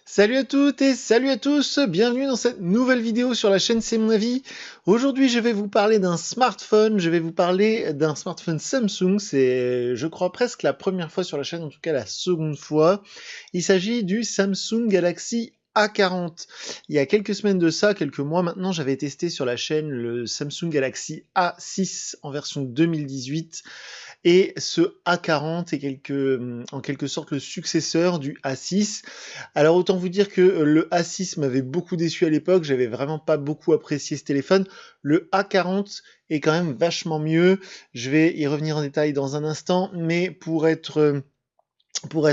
Salut à toutes et salut à tous, bienvenue dans cette nouvelle vidéo sur la chaîne C'est mon avis. Aujourd'hui je vais vous parler d'un smartphone, je vais vous parler d'un smartphone Samsung, c'est je crois presque la première fois sur la chaîne, en tout cas la seconde fois. Il s'agit du Samsung Galaxy A40. Il y a quelques semaines de ça, quelques mois maintenant, j'avais testé sur la chaîne le Samsung Galaxy A6 en version 2018. Et ce A40 est en quelque sorte le successeur du A6. Alors autant vous dire que le A6 m'avait beaucoup déçu à l'époque, j'avais vraiment pas beaucoup apprécié ce téléphone. Le A40 est quand même vachement mieux. Je vais y revenir en détail dans un instant, mais pour être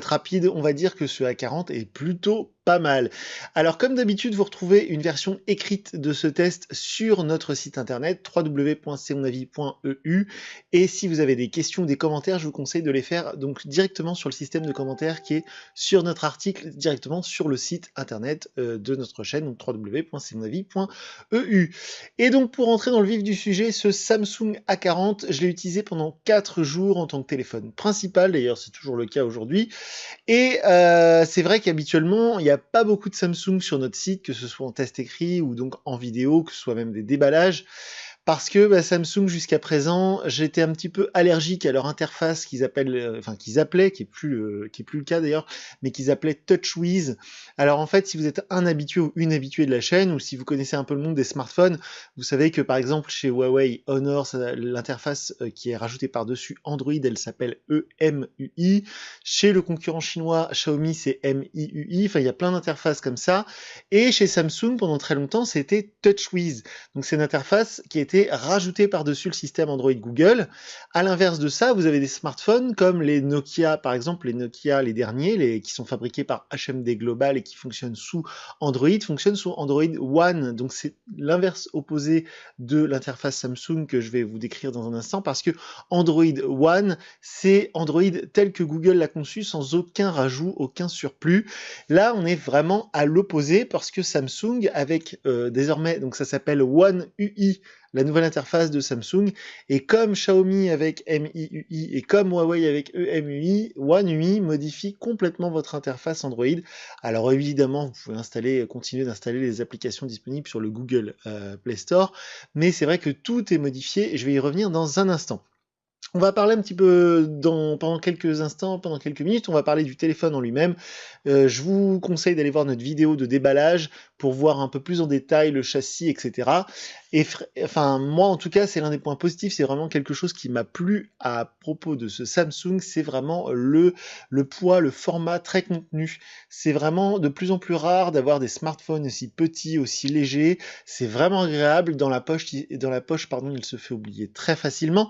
rapide, on va dire que ce A40 est plutôt pas mal. Alors comme d'habitude, vous retrouvez une version écrite de ce test sur notre site internet www.cmonavis.eu et si vous avez des questions ou des commentaires, je vous conseille de les faire donc directement sur le système de commentaires qui est sur notre article, directement sur le site internet de notre chaîne, donc www.cmonavis.eu. Et donc pour entrer dans le vif du sujet, ce Samsung A40, je l'ai utilisé pendant 4 jours en tant que téléphone principal, d'ailleurs c'est toujours le cas aujourd'hui. Et c'est vrai qu'habituellement, il n'y a pas beaucoup de Samsung sur notre site, que ce soit en test écrit ou donc en vidéo, que ce soit même des déballages. Parce que Samsung, jusqu'à présent, j'étais un petit peu allergique à leur interface qu'ils appellent, qu'ils appelaient, qui est plus le cas d'ailleurs, mais qu'ils appelaient TouchWiz. Alors en fait, si vous êtes un habitué ou une habituée de la chaîne, ou si vous connaissez un peu le monde des smartphones, vous savez que par exemple chez Huawei Honor, l'interface qui est rajoutée par-dessus Android, elle s'appelle EMUI. Chez le concurrent chinois Xiaomi, c'est MIUI. Enfin, il y a plein d'interfaces comme ça. Et chez Samsung, pendant très longtemps, c'était TouchWiz. Donc c'est une interface qui a été rajoutée par-dessus le système Android Google. À l'inverse de ça, vous avez des smartphones comme les Nokia, par exemple, les Nokia, les derniers, qui sont fabriqués par HMD Global et qui fonctionnent sous fonctionnent sous Android One. Donc c'est l'inverse opposé de l'interface Samsung que je vais vous décrire dans un instant parce que Android One, c'est Android tel que Google l'a conçu sans aucun rajout, aucun surplus. Là, on est vraiment à l'opposé parce que Samsung, avec désormais, donc ça s'appelle One UI, la nouvelle interface de Samsung, et comme Xiaomi avec MIUI et comme Huawei avec EMUI, One UI modifie complètement votre interface Android. Alors évidemment, vous pouvez continuer d'installer les applications disponibles sur le Google Play Store, mais c'est vrai que tout est modifié et je vais y revenir dans un instant. On va parler un petit peu pendant quelques instants, pendant quelques minutes, on va parler du téléphone en lui-même. Je vous conseille d'aller voir notre vidéo de déballage pour voir un peu plus en détail le châssis, etc. Et enfin, moi en tout cas, c'est l'un des points positifs, c'est vraiment quelque chose qui m'a plu à propos de ce Samsung, c'est vraiment le poids, le format très contenu. C'est vraiment de plus en plus rare d'avoir des smartphones aussi petits, aussi légers. C'est vraiment agréable. Dans la poche, pardon, il se fait oublier très facilement.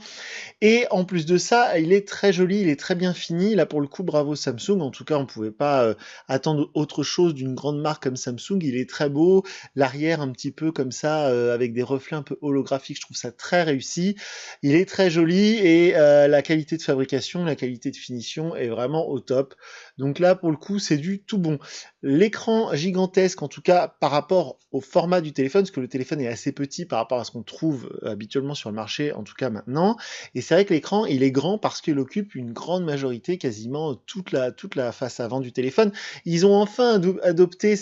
Et en plus de ça, il est très joli, il est très bien fini. Là, pour le coup, bravo Samsung. En tout cas, on ne pouvait pas attendre autre chose d'une grande marque comme Samsung. Il est très beau. L'arrière, un petit peu comme ça, avec des reflets un peu holographiques. Je trouve ça très réussi. Il est très joli et la qualité de fabrication, la qualité de finition est vraiment au top. Donc là, pour le coup, c'est du tout bon. L'écran gigantesque, en tout cas par rapport au format du téléphone, parce que le téléphone est assez petit par rapport à ce qu'on trouve habituellement sur le marché, en tout cas maintenant. Et c'est vrai que l'écran, il est grand parce qu'il occupe une grande majorité, quasiment toute la face avant du téléphone. Ils ont enfin adopté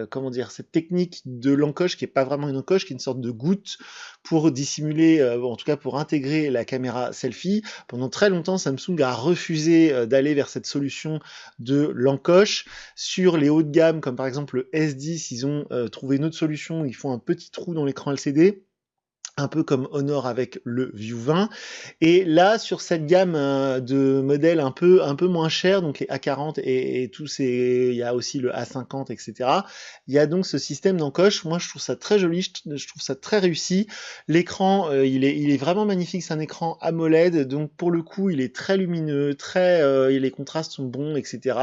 comment dire, cette technique de l'encoche, qui est pas vraiment une encoche, qui est une sorte de goutte pour dissimuler, en tout cas pour intégrer la caméra selfie. Pendant très longtemps, Samsung a refusé d'aller vers cette solution de l'encoche. Sur les hauts de gamme, comme par exemple le S10, ils ont trouvé une autre solution, ils font un petit trou dans l'écran LCD, un peu comme Honor avec le View 20. Et là, sur cette gamme de modèles un peu moins chers, donc les A40 et tous ces, il y a aussi le A50, etc. Il y a donc ce système d'encoche. Moi, je trouve ça très joli, je trouve ça très réussi. L'écran, il est vraiment magnifique. C'est un écran AMOLED, donc pour le coup, il est très lumineux, les contrastes sont bons, etc.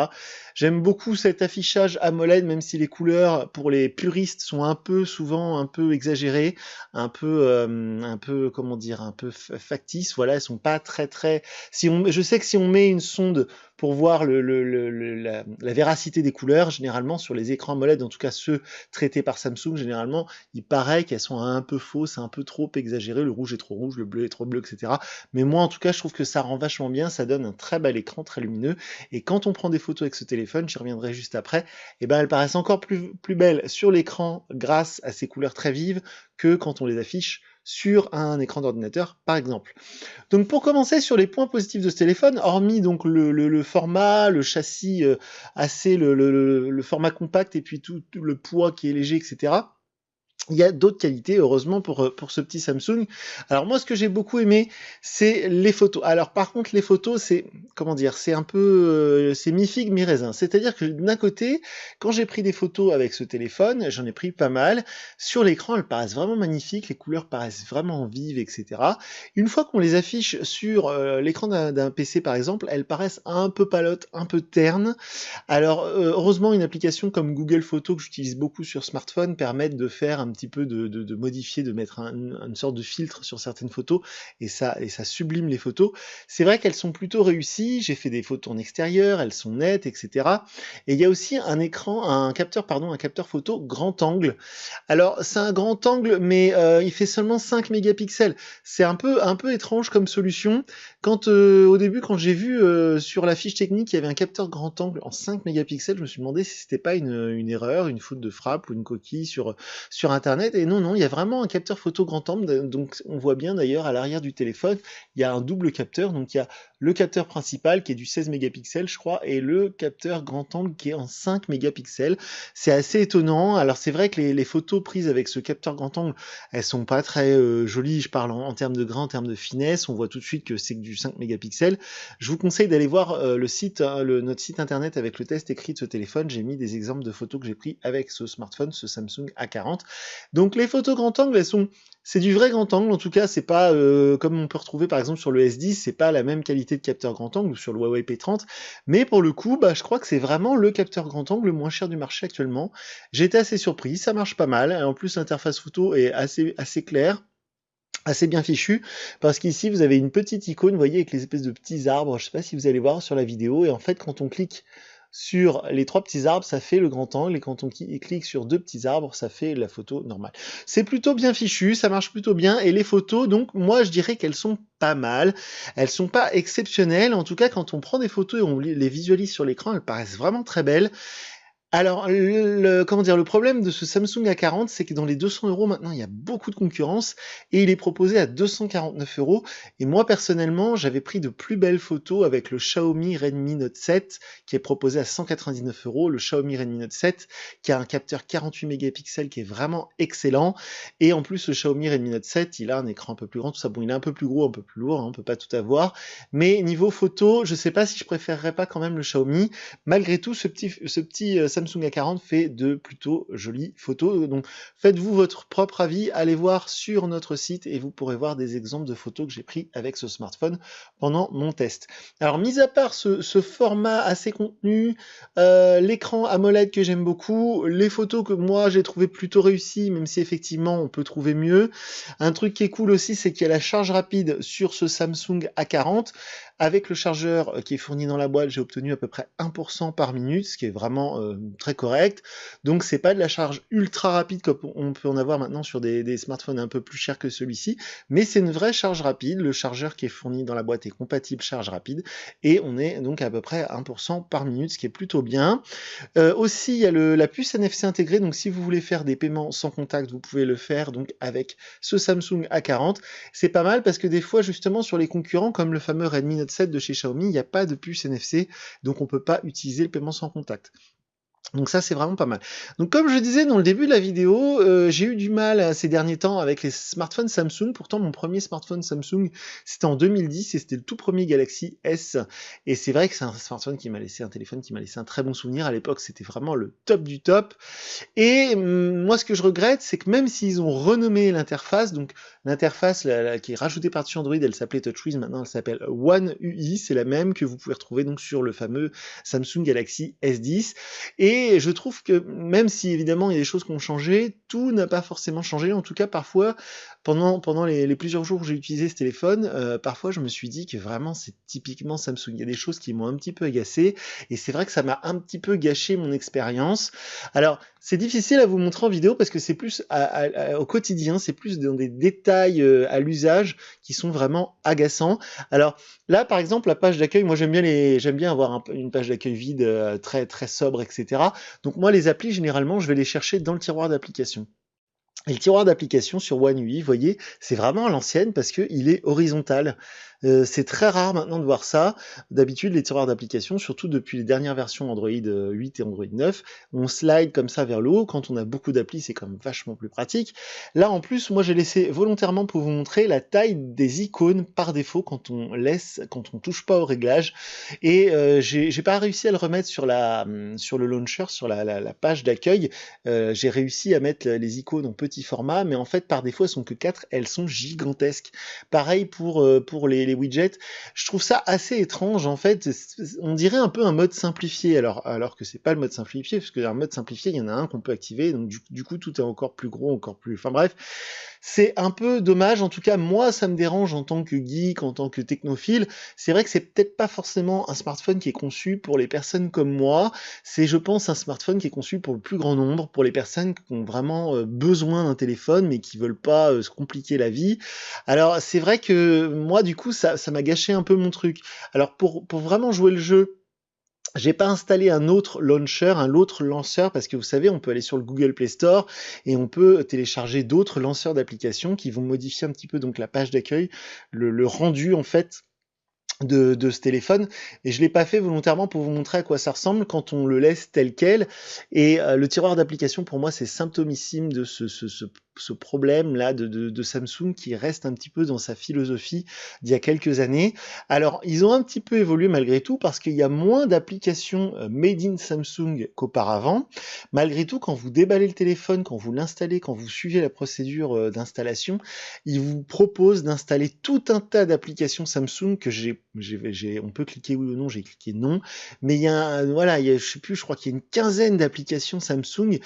J'aime beaucoup cet affichage AMOLED, même si les couleurs pour les puristes sont souvent un peu exagérées, un peu comment dire, un peu factices. Voilà, elles sont pas très très. Je sais que si on met une sonde pour voir la véracité des couleurs. Généralement, sur les écrans AMOLED, en tout cas ceux traités par Samsung, généralement, il paraît qu'elles sont un peu fausses, un peu trop exagérées. Le rouge est trop rouge, le bleu est trop bleu, etc. Mais moi, en tout cas, je trouve que ça rend vachement bien. Ça donne un très bel écran, très lumineux. Et quand on prend des photos avec ce téléphone, j'y reviendrai juste après, eh ben, elles paraissent encore plus belles sur l'écran grâce à ces couleurs très vives que quand on les affiche sur un écran d'ordinateur, par exemple. Donc pour commencer sur les points positifs de ce téléphone, hormis donc le format, le châssis assez, le format compact et puis tout le poids qui est léger, etc. Il y a d'autres qualités, heureusement, pour ce petit Samsung. Alors moi, ce que j'ai beaucoup aimé, c'est les photos. Alors par contre, les photos, c'est, comment dire, c'est un peu, c'est mi-figue, mi-raisin. C'est-à-dire que d'un côté, quand j'ai pris des photos avec ce téléphone, j'en ai pris pas mal, sur l'écran, elles paraissent vraiment magnifiques, les couleurs paraissent vraiment vives, etc. Une fois qu'on les affiche sur l'écran d'un PC, par exemple, elles paraissent un peu palotes, un peu ternes. Alors, heureusement, une application comme Google Photos, que j'utilise beaucoup sur smartphone, permet de faire un petit peu de modifier, de mettre une sorte de filtre sur certaines photos, et ça sublime les photos. C'est vrai qu'elles sont plutôt réussies, j'ai fait des photos en extérieur, elles sont nettes, etc. Et il y a aussi un capteur photo grand angle. Alors, c'est un grand angle, mais il fait seulement 5 mégapixels. C'est un peu étrange comme solution. Quand au début, quand j'ai vu sur la fiche technique, il y avait un capteur grand angle en 5 mégapixels, je me suis demandé si c'était pas une erreur, une faute de frappe ou une coquille sur Internet. Et non, il y a vraiment un capteur photo grand angle. Donc, on voit bien d'ailleurs à l'arrière du téléphone, il y a un double capteur. Donc, il y a le capteur principal qui est du 16 mégapixels, je crois, et le capteur grand angle qui est en 5 mégapixels. C'est assez étonnant. Alors, c'est vrai que les photos prises avec ce capteur grand angle, elles sont pas très jolies. Je parle en termes de grain, en termes de finesse. On voit tout de suite que c'est que du 5 mégapixels. Je vous conseille d'aller voir le site, notre site internet avec le test écrit de ce téléphone. J'ai mis des exemples de photos que j'ai pris avec ce smartphone, ce Samsung A40. Donc les photos grand angle, c'est du vrai grand angle. En tout cas, c'est pas comme on peut retrouver par exemple sur le S10, c'est pas la même qualité de capteur grand angle ou sur le Huawei P30. Mais pour le coup, je crois que c'est vraiment le capteur grand angle le moins cher du marché actuellement. J'ai été assez surpris, ça marche pas mal. En plus, l'interface photo est assez claire, assez bien fichu, parce qu'ici vous avez une petite icône, vous voyez, avec les espèces de petits arbres, je sais pas si vous allez voir sur la vidéo, et en fait quand on clique sur les 3 petits arbres, ça fait le grand angle, et quand on clique sur 2 petits arbres, ça fait la photo normale. C'est plutôt bien fichu, ça marche plutôt bien, et les photos, donc moi je dirais qu'elles sont pas mal, elles sont pas exceptionnelles, en tout cas quand on prend des photos et on les visualise sur l'écran, elles paraissent vraiment très belles. Alors, le problème de ce Samsung A40, c'est que dans les 200 € maintenant, il y a beaucoup de concurrence et il est proposé à 249 €. Et moi, personnellement, j'avais pris de plus belles photos avec le Xiaomi Redmi Note 7 qui est proposé à 199 €. Le Xiaomi Redmi Note 7 qui a un capteur 48 mégapixels qui est vraiment excellent. Et en plus, le Xiaomi Redmi Note 7, il a un écran un peu plus grand, tout ça. Bon, il est un peu plus gros, un peu plus lourd, hein, on peut pas tout avoir. Mais niveau photo, je sais pas si je préférerais pas quand même le Xiaomi. Malgré tout, ce petit Samsung A40 fait de plutôt jolies photos. Donc faites-vous votre propre avis, allez voir sur notre site et vous pourrez voir des exemples de photos que j'ai pris avec ce smartphone pendant mon test. Alors mis à part ce format assez contenu, l'écran AMOLED que j'aime beaucoup, les photos que moi j'ai trouvé plutôt réussies, même si effectivement on peut trouver mieux. Un truc qui est cool aussi, c'est qu'il y a la charge rapide sur ce Samsung A40. Avec le chargeur qui est fourni dans la boîte, j'ai obtenu à peu près 1% par minute, ce qui est vraiment très correct. Donc c'est pas de la charge ultra rapide comme on peut en avoir maintenant sur des smartphones un peu plus chers que celui-ci, mais c'est une vraie charge rapide. Le chargeur qui est fourni dans la boîte est compatible charge rapide, et on est donc à peu près à 1% par minute, ce qui est plutôt bien. Aussi, il y a la puce NFC intégrée, donc si vous voulez faire des paiements sans contact, vous pouvez le faire donc avec ce Samsung A40. C'est pas mal parce que des fois, justement, sur les concurrents, comme le fameux Redmi Note 7 de chez Xiaomi, il n'y a pas de puce NFC, donc on peut pas utiliser le paiement sans contact. Donc ça, c'est vraiment pas mal. Donc comme je disais dans le début de la vidéo, j'ai eu du mal ces derniers temps avec les smartphones Samsung. Pourtant, mon premier smartphone Samsung, c'était en 2010 et c'était le tout premier Galaxy S. Et c'est vrai que c'est un téléphone qui m'a laissé un très bon souvenir. À l'époque, c'était vraiment le top du top. Et moi, ce que je regrette, c'est que même s'ils ont renommé l'interface, donc l'interface qui est rajoutée par-dessus Android, elle s'appelait TouchWiz, maintenant elle s'appelle One UI, c'est la même que vous pouvez retrouver donc sur le fameux Samsung Galaxy S10. Et Et je trouve que même si évidemment il y a des choses qui ont changé, tout n'a pas forcément changé. En tout cas, parfois, pendant les plusieurs jours où j'ai utilisé ce téléphone, parfois je me suis dit que vraiment c'est typiquement Samsung. Il y a des choses qui m'ont un petit peu agacé, et c'est vrai que ça m'a un petit peu gâché mon expérience. Alors, c'est difficile à vous montrer en vidéo parce que c'est plus au quotidien, c'est plus dans des détails à l'usage qui sont vraiment agaçants. Alors là, par exemple, la page d'accueil, moi j'aime bien avoir une page d'accueil vide, très très sobre, etc. Donc moi, les applis, généralement, je vais les chercher dans le tiroir d'application. Et le tiroir d'application sur One UI, vous voyez, c'est vraiment à l'ancienne parce qu'il est horizontal. C'est très rare maintenant de voir ça. D'habitude, les tiroirs d'application, surtout depuis les dernières versions Android 8 et Android 9, on slide comme ça vers le haut. Quand on a beaucoup d'applis, c'est quand même vachement plus pratique. Là, en plus, moi, j'ai laissé volontairement pour vous montrer la taille des icônes par défaut quand on touche pas au réglage. Et j'ai pas réussi à le remettre sur le launcher, sur la page d'accueil. J'ai réussi à mettre les icônes en petit format, mais en fait, par défaut, elles sont que 4, elles sont gigantesques. Pareil pour les widgets. Je trouve ça assez étrange, en fait. On dirait un peu un mode simplifié, alors que c'est pas le mode simplifié, parce que un mode simplifié, il y en a un qu'on peut activer, donc du coup, tout est encore plus gros, encore plus... Enfin bref, c'est un peu dommage. En tout cas, moi, ça me dérange en tant que geek, en tant que technophile. C'est vrai que c'est peut-être pas forcément un smartphone qui est conçu pour les personnes comme moi. C'est, je pense, un smartphone qui est conçu pour le plus grand nombre, pour les personnes qui ont vraiment besoin d'un téléphone, mais qui veulent pas se compliquer la vie. Alors, c'est vrai que moi, du coup, ça m'a gâché un peu mon truc. Alors, pour vraiment jouer le jeu, j'ai pas installé un autre launcher, un autre lanceur, parce que vous savez, on peut aller sur le Google Play Store et on peut télécharger d'autres lanceurs d'applications qui vont modifier un petit peu donc la page d'accueil, le rendu en fait de ce téléphone, et je l'ai pas fait volontairement pour vous montrer à quoi ça ressemble quand on le laisse tel quel. Et le tiroir d'application, pour moi, c'est symptomissime de ce problème là de Samsung, qui reste un petit peu dans sa philosophie d'il y a quelques années. Alors ils ont un petit peu évolué malgré tout, parce qu'il y a moins d'applications made in Samsung qu'auparavant. Malgré tout, quand vous déballez le téléphone, quand vous l'installez, quand vous suivez la procédure d'installation, il vous propose d'installer tout un tas d'applications Samsung que on peut cliquer oui ou non, j'ai cliqué non, mais il y a voilà, je sais plus, je crois qu'il y a une quinzaine d'applications Samsung,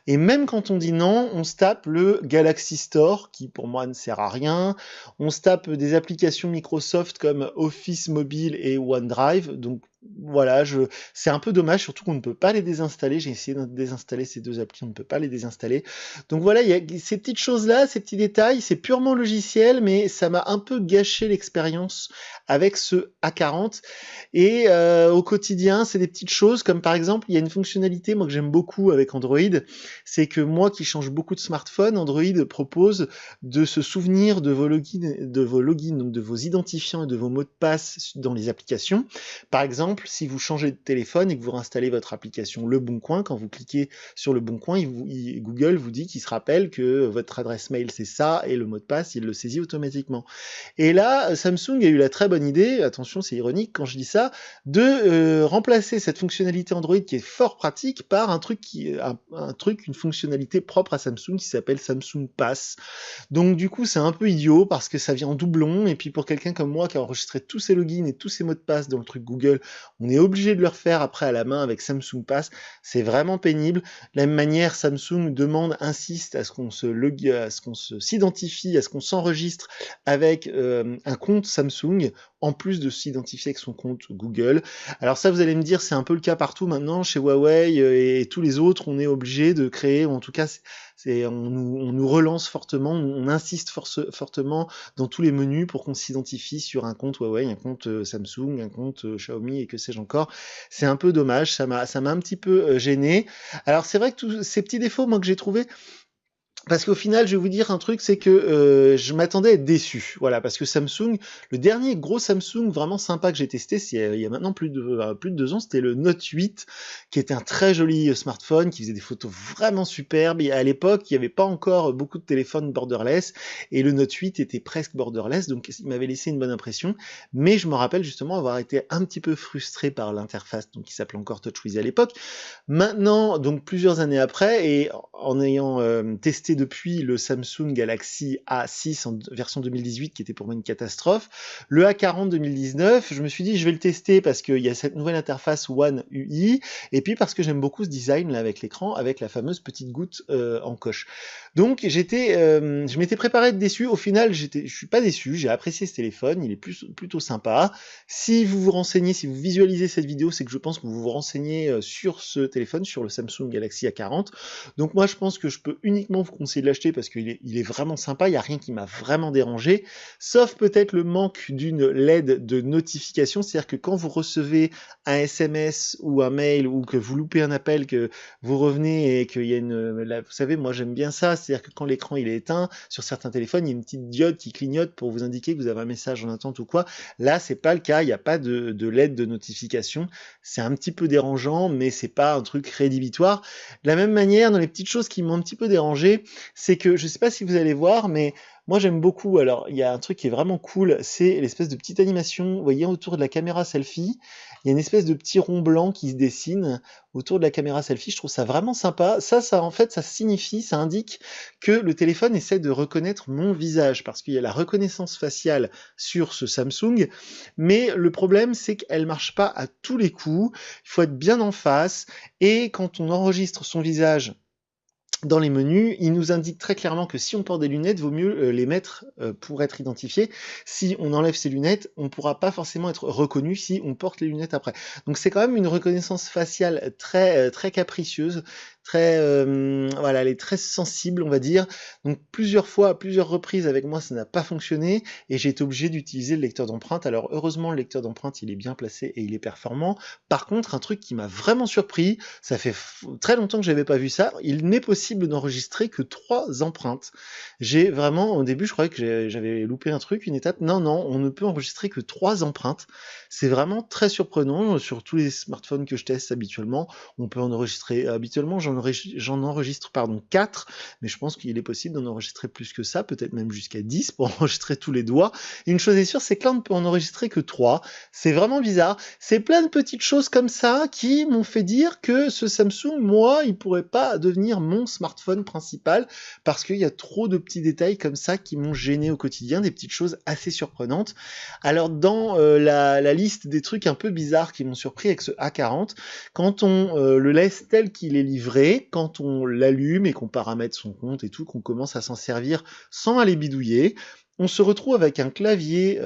et même quand on dit non, on se tape le Galaxy Store, qui pour moi ne sert à rien, on se tape des applications Microsoft comme Office Mobile et OneDrive, donc voilà, c'est un peu dommage, surtout qu'on ne peut pas les désinstaller. J'ai essayé de désinstaller ces deux applis, on ne peut pas les désinstaller. Donc voilà, il y a ces petites choses-là, ces petits détails, c'est purement logiciel, mais ça m'a un peu gâché l'expérience avec ce A40. Et au quotidien, c'est des petites choses, comme par exemple, il y a une fonctionnalité, moi, que j'aime beaucoup avec Android, c'est que moi qui change beaucoup de smartphones, Android propose de se souvenir de vos logins, donc de vos identifiants et de vos mots de passe dans les applications. Par exemple, si vous changez de téléphone et que vous réinstallez votre application Le Bon Coin, quand vous cliquez sur Le Bon Coin, Google vous dit qu'il se rappelle que votre adresse mail c'est ça, et le mot de passe, il le saisit automatiquement. Et là, Samsung a eu la très bonne idée, attention c'est ironique quand je dis ça, de remplacer cette fonctionnalité Android qui est fort pratique par une fonctionnalité propre à Samsung qui s'appelle Samsung Pass. Donc du coup c'est un peu idiot parce que ça vient en doublon, et puis pour quelqu'un comme moi qui a enregistré tous ses logins et tous ses mots de passe dans le truc Google, on est obligé de le refaire après à la main avec Samsung Pass, c'est vraiment pénible. De la même manière, Samsung insiste à ce qu'on s'identifie, à ce qu'on s'enregistre avec un compte Samsung, en plus de s'identifier avec son compte Google. Alors ça, vous allez me dire, c'est un peu le cas partout maintenant, chez Huawei et tous les autres, on est obligé de créer, ou en tout cas, on nous relance fortement, on insiste fortement dans tous les menus pour qu'on s'identifie sur un compte Huawei, un compte Samsung, un compte Xiaomi et que sais-je encore. C'est un peu dommage, ça m'a un petit peu gêné. Alors c'est vrai que tous ces petits défauts, moi, que j'ai trouvé, parce qu'au final, je vais vous dire un truc, c'est que je m'attendais à être déçu. Voilà, parce que Samsung, le dernier gros Samsung vraiment sympa que j'ai testé, c'est il y a maintenant plus de 2 ans, c'était le Note 8, qui était un très joli smartphone, qui faisait des photos vraiment superbes. Et à l'époque, il n'y avait pas encore beaucoup de téléphones borderless, et le Note 8 était presque borderless, donc il m'avait laissé une bonne impression. Mais je me rappelle justement avoir été un petit peu frustré par l'interface, donc qui s'appelait encore TouchWiz à l'époque. Maintenant, donc plusieurs années après, et en ayant testé testé depuis le Samsung Galaxy A6 en version 2018 qui était pour moi une catastrophe. Le A40 2019, je me suis dit je vais le tester parce qu'il y a cette nouvelle interface One UI et puis parce que j'aime beaucoup ce design là avec l'écran, avec la fameuse petite goutte en coche. Donc je m'étais préparé à être déçu. Au final, je suis pas déçu. J'ai apprécié ce téléphone. Il est plutôt sympa. Si vous vous renseignez, si vous visualisez cette vidéo, c'est que je pense que vous vous renseignez sur ce téléphone, sur le Samsung Galaxy A40. Donc moi, je pense que je peux uniquement vous conseiller de l'acheter parce qu'il est vraiment sympa. Il n'y a rien qui m'a vraiment dérangé, sauf peut-être le manque d'une LED de notification. C'est-à-dire que quand vous recevez un SMS ou un mail ou que vous loupez un appel, que vous revenez et qu'il y a vous savez, moi j'aime bien ça. C'est-à-dire que quand l'écran il est éteint, sur certains téléphones, il y a une petite diode qui clignote pour vous indiquer que vous avez un message en attente ou quoi. Là, c'est pas le cas. Il n'y a pas de LED de notification. C'est un petit peu dérangeant, mais c'est pas un truc rédhibitoire. De la même manière, dans les petites choses qui m'ont un petit peu dérangé, c'est que je sais pas si vous allez voir, mais moi j'aime beaucoup. Alors, il y a un truc qui est vraiment cool, c'est l'espèce de petite animation, vous voyez, autour de la caméra selfie. Il y a une espèce de petit rond blanc qui se dessine autour de la caméra selfie. Je trouve ça vraiment sympa. Ça en fait, ça signifie, ça indique que le téléphone essaie de reconnaître mon visage parce qu'il y a la reconnaissance faciale sur ce Samsung. Mais le problème, c'est qu'elle marche pas à tous les coups. Il faut être bien en face. Et quand on enregistre son visage dans les menus, il nous indique très clairement que si on porte des lunettes, vaut mieux les mettre pour être identifié. Si on enlève ses lunettes, on ne pourra pas forcément être reconnu si on porte les lunettes après. Donc c'est quand même une reconnaissance faciale très capricieuse, voilà, elle est très sensible, on va dire. Donc plusieurs fois, à plusieurs reprises avec moi, ça n'a pas fonctionné et j'ai été obligé d'utiliser le lecteur d'empreintes. Alors heureusement, le lecteur d'empreintes, il est bien placé et il est performant. Par contre, un truc qui m'a vraiment surpris, ça fait très longtemps que j'avais pas vu ça, il n'est possible d'enregistrer que 3 empreintes. J'ai vraiment, au début, je croyais que j'avais loupé un truc, une étape. Non, on ne peut enregistrer que 3 empreintes. C'est vraiment très surprenant. Sur tous les smartphones que je teste habituellement, on peut en enregistrer. Habituellement, j'en enregistre 4, mais je pense qu'il est possible d'en enregistrer plus que ça, peut-être même jusqu'à 10 pour enregistrer tous les doigts. Et une chose est sûre, c'est que là, on ne peut en enregistrer que 3. C'est vraiment bizarre. C'est plein de petites choses comme ça qui m'ont fait dire que ce Samsung, moi, il pourrait pas devenir mon smartphone principal parce qu'il y a trop de petits détails comme ça qui m'ont gêné au quotidien, des petites choses assez surprenantes. Alors dans la liste des trucs un peu bizarres qui m'ont surpris avec ce A40, quand on le laisse tel qu'il est livré, quand on l'allume et qu'on paramètre son compte et tout, qu'on commence à s'en servir sans aller bidouiller, on se retrouve avec un clavier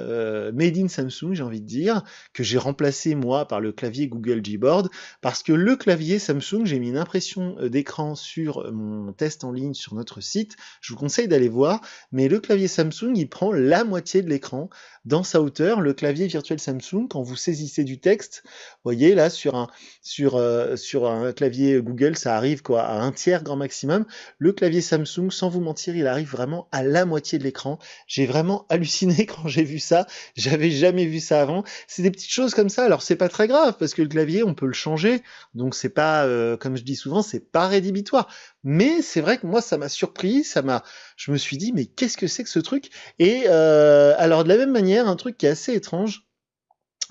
made in Samsung, j'ai envie de dire, que j'ai remplacé moi par le clavier Google Gboard, parce que le clavier Samsung, j'ai mis une impression d'écran sur mon test en ligne sur notre site, je vous conseille d'aller voir, mais le clavier Samsung, il prend la moitié de l'écran dans sa hauteur. Le clavier virtuel Samsung, quand vous saisissez du texte, vous voyez là, sur un clavier Google, ça arrive quoi à 1/3 grand maximum. Le clavier Samsung, sans vous mentir, il arrive vraiment à la moitié de l'écran. J'ai vraiment halluciné quand j'ai vu ça. J'avais jamais vu ça avant. C'est des petites choses comme ça. Alors c'est pas très grave parce que le clavier on peut le changer. Donc c'est pas, comme je dis souvent, c'est pas rédhibitoire. Mais c'est vrai que moi ça m'a surpris. Je me suis dit mais qu'est-ce que c'est que ce truc? Et alors de la même manière, un truc qui est assez étrange.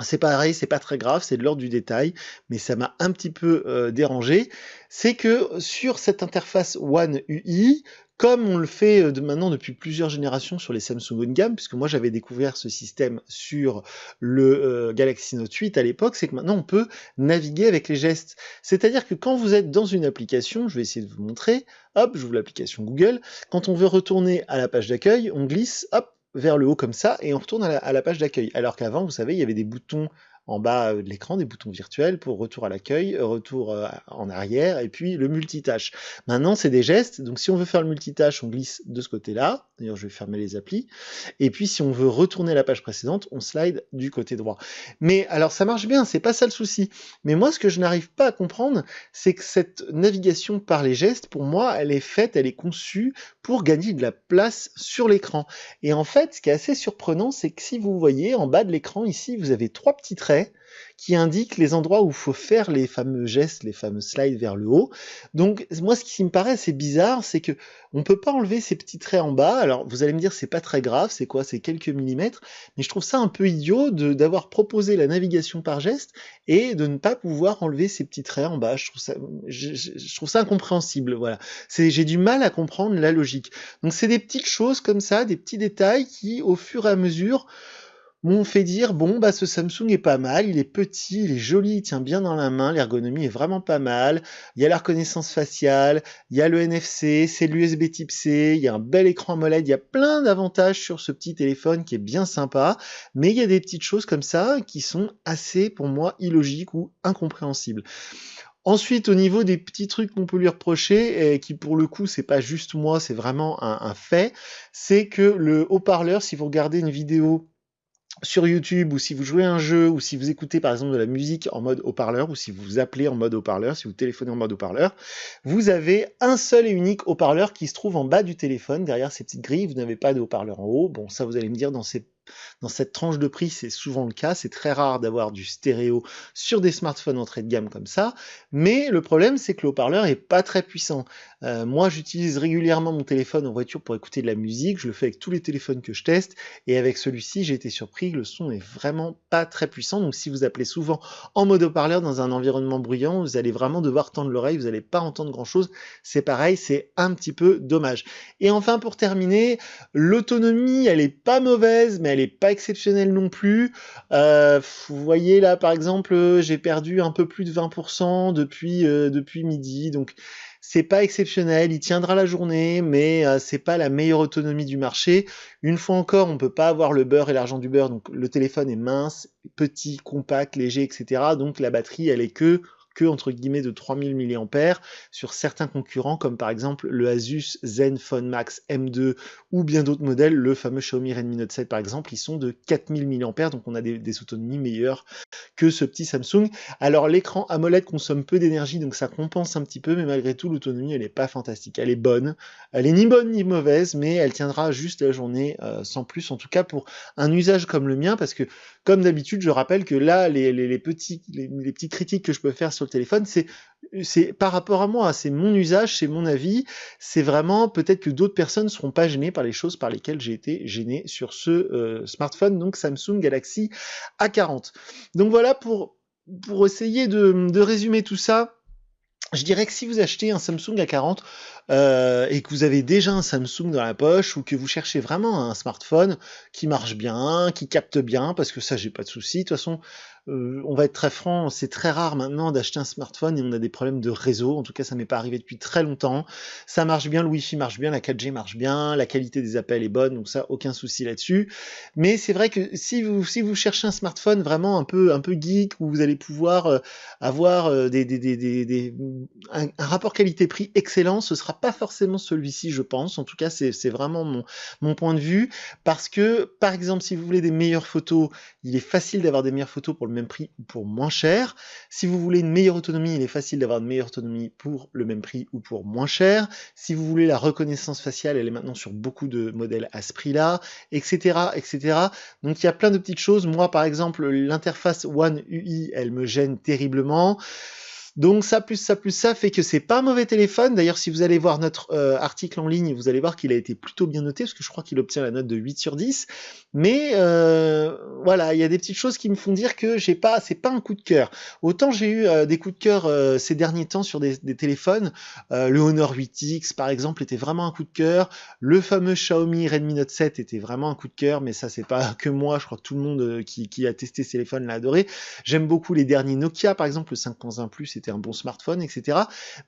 C'est pareil, c'est pas très grave, c'est de l'ordre du détail, mais ça m'a un petit peu dérangé. C'est que sur cette interface One UI, comme on le fait maintenant depuis plusieurs générations sur les Samsung haut de gamme, puisque moi j'avais découvert ce système sur le Galaxy Note 8 à l'époque, c'est que maintenant on peut naviguer avec les gestes. C'est-à-dire que quand vous êtes dans une application, je vais essayer de vous montrer, hop, j'ouvre l'application Google, quand on veut retourner à la page d'accueil, on glisse, hop, vers le haut comme ça, et on retourne à la page d'accueil. Alors qu'avant, vous savez, il y avait des boutons en bas de l'écran, des boutons virtuels pour retour à l'accueil, retour en arrière, et puis le multitâche. Maintenant, c'est des gestes, donc si on veut faire le multitâche, on glisse de ce côté-là, d'ailleurs je vais fermer les applis, et puis si on veut retourner à la page précédente, on slide du côté droit. Mais alors ça marche bien, c'est pas ça le souci. Mais moi, ce que je n'arrive pas à comprendre, c'est que cette navigation par les gestes, pour moi, elle est conçue pour gagner de la place sur l'écran. Et en fait, ce qui est assez surprenant, c'est que si vous voyez en bas de l'écran ici, vous avez 3 petits traits. traits qui indiquent les endroits où il faut faire les fameux gestes, les fameux slides vers le haut. Donc moi, ce qui me paraît assez bizarre, c'est que on peut pas enlever ces petits traits en bas. Alors vous allez me dire, c'est pas très grave, c'est quoi? C'est quelques millimètres, mais je trouve ça un peu idiot d'avoir proposé la navigation par geste et de ne pas pouvoir enlever ces petits traits en bas. Je trouve ça incompréhensible. Voilà, j'ai du mal à comprendre la logique. Donc c'est des petites choses comme ça, des petits détails qui, au fur et à mesure, m'ont fait dire, bon, bah, ce Samsung est pas mal, il est petit, il est joli, il tient bien dans la main, l'ergonomie est vraiment pas mal, il y a la reconnaissance faciale, il y a le NFC, c'est l'USB type C, il y a un bel écran AMOLED, il y a plein d'avantages sur ce petit téléphone qui est bien sympa, mais il y a des petites choses comme ça qui sont assez, pour moi, illogiques ou incompréhensibles. Ensuite, au niveau des petits trucs qu'on peut lui reprocher, et qui pour le coup, c'est pas juste moi, c'est vraiment un fait, c'est que le haut-parleur, si vous regardez une vidéo sur YouTube, ou si vous jouez à un jeu, ou si vous écoutez par exemple de la musique en mode haut-parleur, ou si vous vous appelez en mode haut-parleur, si vous téléphonez en mode haut-parleur, vous avez un seul et unique haut-parleur qui se trouve en bas du téléphone, derrière ces petites grilles, vous n'avez pas de haut-parleur en haut. Bon, ça vous allez me dire, dans cette tranche de prix, c'est souvent le cas, c'est très rare d'avoir du stéréo sur des smartphones entrée de gamme comme ça, mais le problème c'est que le haut-parleur est pas très puissant. Moi j'utilise régulièrement mon téléphone en voiture pour écouter de la musique, je le fais avec tous les téléphones que je teste, et avec celui-ci j'ai été surpris, le son est vraiment pas très puissant, donc si vous appelez souvent en mode haut-parleur dans un environnement bruyant, vous allez vraiment devoir tendre l'oreille, vous n'allez pas entendre grand chose, c'est pareil, c'est un petit peu dommage. Et enfin pour terminer, l'autonomie elle est pas mauvaise, mais elle est pas exceptionnelle non plus. Vous voyez là par exemple, j'ai perdu un peu plus de 20% depuis midi, donc c'est pas exceptionnel, il tiendra la journée, mais c'est pas la meilleure autonomie du marché. Une fois encore, on peut pas avoir le beurre et l'argent du beurre, donc le téléphone est mince, petit, compact, léger, etc. Donc la batterie, elle est que entre guillemets de 3000 mAh sur certains concurrents comme par exemple le Asus Zenfone Max M2 ou bien d'autres modèles, le fameux Xiaomi Redmi Note 7 par exemple, ils sont de 4000 mAh, donc on a des autonomies meilleures que ce petit Samsung. Alors l'écran AMOLED consomme peu d'énergie, donc ça compense un petit peu, mais malgré tout l'autonomie elle est pas fantastique, elle est bonne, elle est ni bonne ni mauvaise, mais elle tiendra juste la journée sans plus, en tout cas pour un usage comme le mien, parce que comme d'habitude je rappelle que là les petites critiques que je peux faire sur le téléphone, c'est par rapport à moi, c'est mon usage, c'est mon avis, c'est vraiment peut-être que d'autres personnes ne seront pas gênées par les choses par lesquelles j'ai été gêné sur ce smartphone, donc Samsung Galaxy A40. Donc voilà pour essayer de résumer tout ça. Je dirais que si vous achetez un Samsung A40 et que vous avez déjà un Samsung dans la poche ou que vous cherchez vraiment un smartphone qui marche bien, qui capte bien, parce que ça j'ai pas de souci. De toute façon, on va être très franc, c'est très rare maintenant d'acheter un smartphone et on a des problèmes de réseau. En tout cas, ça m'est pas arrivé depuis très longtemps. Ça marche bien, le Wi-Fi marche bien, la 4G marche bien, la qualité des appels est bonne, donc ça aucun souci là-dessus. Mais c'est vrai que si vous cherchez un smartphone vraiment un peu geek où vous allez pouvoir avoir un rapport qualité-prix excellent, ce sera pas forcément celui-ci, je pense. En tout cas, c'est vraiment mon point de vue, parce que, par exemple, si vous voulez des meilleures photos, il est facile d'avoir des meilleures photos pour le même prix ou pour moins cher. Si vous voulez une meilleure autonomie, il est facile d'avoir une meilleure autonomie pour le même prix ou pour moins cher. Si vous voulez la reconnaissance faciale, elle est maintenant sur beaucoup de modèles à ce prix-là, etc., etc. Donc il y a plein de petites choses. Moi, par exemple, l'interface One UI, elle me gêne terriblement. Donc ça plus ça fait que c'est pas un mauvais téléphone. D'ailleurs, si vous allez voir notre article en ligne, vous allez voir qu'il a été plutôt bien noté, parce que je crois qu'il obtient la note de 8 sur 10. Mais voilà, il y a des petites choses qui me font dire que c'est pas un coup de cœur. Autant j'ai eu des coups de cœur ces derniers temps sur des téléphones. Le Honor 8X, par exemple, était vraiment un coup de cœur. Le fameux Xiaomi Redmi Note 7 était vraiment un coup de cœur, mais ça, c'est pas que moi. Je crois que tout le monde qui a testé ces téléphones l'a adoré. J'aime beaucoup les derniers Nokia, par exemple, le 5.1 Plus, c'était un bon smartphone, etc.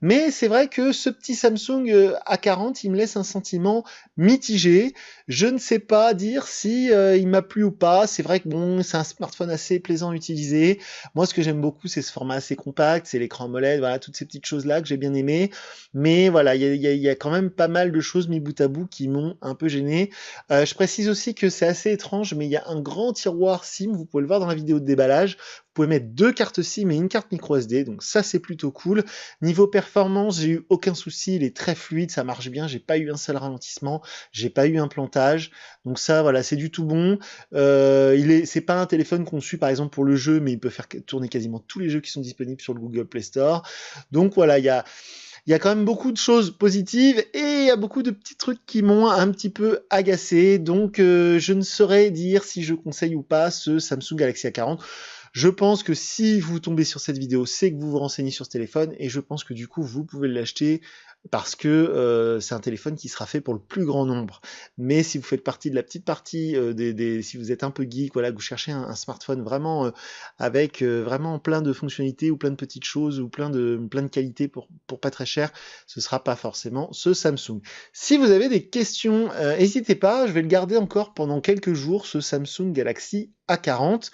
Mais c'est vrai que ce petit Samsung A40, il me laisse un sentiment mitigé. Je ne sais pas dire si il m'a plu ou pas. C'est vrai que bon, c'est un smartphone assez plaisant à utiliser. Moi, ce que j'aime beaucoup, c'est ce format assez compact, c'est l'écran AMOLED, voilà, toutes ces petites choses-là que j'ai bien aimées. Mais voilà, il y a quand même pas mal de choses mis bout à bout qui m'ont un peu gêné. Je précise aussi que c'est assez étrange, mais il y a un grand tiroir SIM, vous pouvez le voir dans la vidéo de déballage. Vous pouvez mettre 2 cartes SIM et une carte micro SD, donc ça c'est plutôt cool. Niveau performance, j'ai eu aucun souci, il est très fluide, ça marche bien, j'ai pas eu un seul ralentissement, j'ai pas eu un plantage, donc ça voilà, c'est du tout bon. C'est pas un téléphone conçu par exemple pour le jeu, mais il peut faire tourner quasiment tous les jeux qui sont disponibles sur le Google Play Store. Donc voilà, il y a quand même beaucoup de choses positives et il y a beaucoup de petits trucs qui m'ont un petit peu agacé. Donc je ne saurais dire si je conseille ou pas ce Samsung Galaxy A40. Je pense que si vous tombez sur cette vidéo, c'est que vous vous renseignez sur ce téléphone et je pense que du coup vous pouvez l'acheter parce que c'est un téléphone qui sera fait pour le plus grand nombre. Mais si vous faites partie de la petite partie si vous êtes un peu geek, voilà, que vous cherchez un smartphone vraiment avec vraiment plein de fonctionnalités ou plein de petites choses ou plein de qualités pour pas très cher, ce sera pas forcément ce Samsung. Si vous avez des questions, n'hésitez pas, je vais le garder encore pendant quelques jours, ce Samsung Galaxy A40.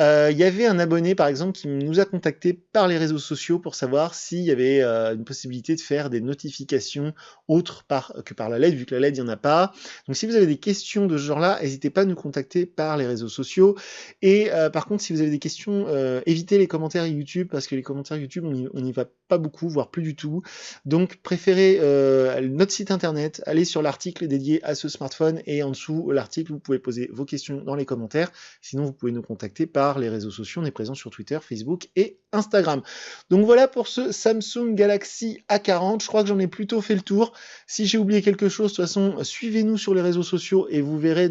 Il y avait un abonné par exemple qui nous a contacté par les réseaux sociaux pour savoir s'il y avait une possibilité de faire des notifications autres que par la LED, vu que la LED il n'y en a pas. Donc si vous avez des questions de ce genre-là, n'hésitez pas à nous contacter par les réseaux sociaux. Et par contre, si vous avez des questions, évitez les commentaires YouTube, parce que les commentaires YouTube, on n'y va pas beaucoup, voire plus du tout. Donc préférez notre site internet, allez sur l'article dédié à ce smartphone, et en dessous l'article, vous pouvez poser vos questions dans les commentaires. Sinon, vous pouvez nous contacter par les réseaux sociaux, on est présent sur Twitter, Facebook et Instagram. Donc voilà pour ce Samsung Galaxy A40, je crois que j'en ai plutôt fait le tour. Si j'ai oublié quelque chose, de toute façon, suivez-nous sur les réseaux sociaux et vous verrez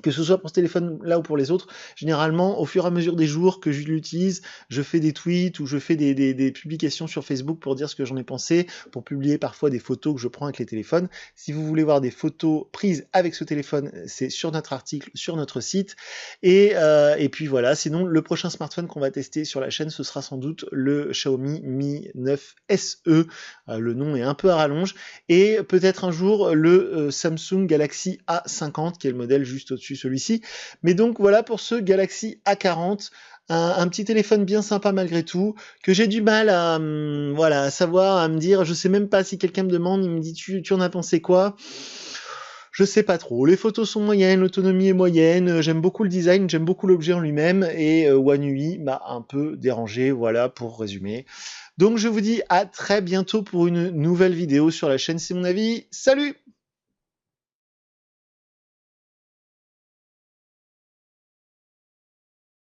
que ce soit pour ce téléphone-là ou pour les autres, généralement, au fur et à mesure des jours que je l'utilise, je fais des tweets ou je fais des publications sur Facebook pour dire ce que j'en ai pensé, pour publier parfois des photos que je prends avec les téléphones. Si vous voulez voir des photos prises avec ce téléphone, c'est sur notre article, sur notre site. Et puis voilà, sinon, le prochain smartphone qu'on va tester sur la chaîne, ce sera sans doute le Xiaomi Mi 9 SE. Le nom est un peu à rallonge. Et peut-être un jour, le Samsung Galaxy A50, qui est le modèle juste au-dessus celui-ci. Mais donc voilà pour ce Galaxy A40, un petit téléphone bien sympa malgré tout, que j'ai du mal à savoir, à me dire, je sais même pas si quelqu'un me demande, il me dit tu en as pensé quoi? Je sais pas trop, les photos sont moyennes, l'autonomie est moyenne, j'aime beaucoup le design, j'aime beaucoup l'objet en lui-même, et One UI m'a un peu dérangé, voilà pour résumer. Donc je vous dis à très bientôt pour une nouvelle vidéo sur la chaîne C'est mon avis, salut!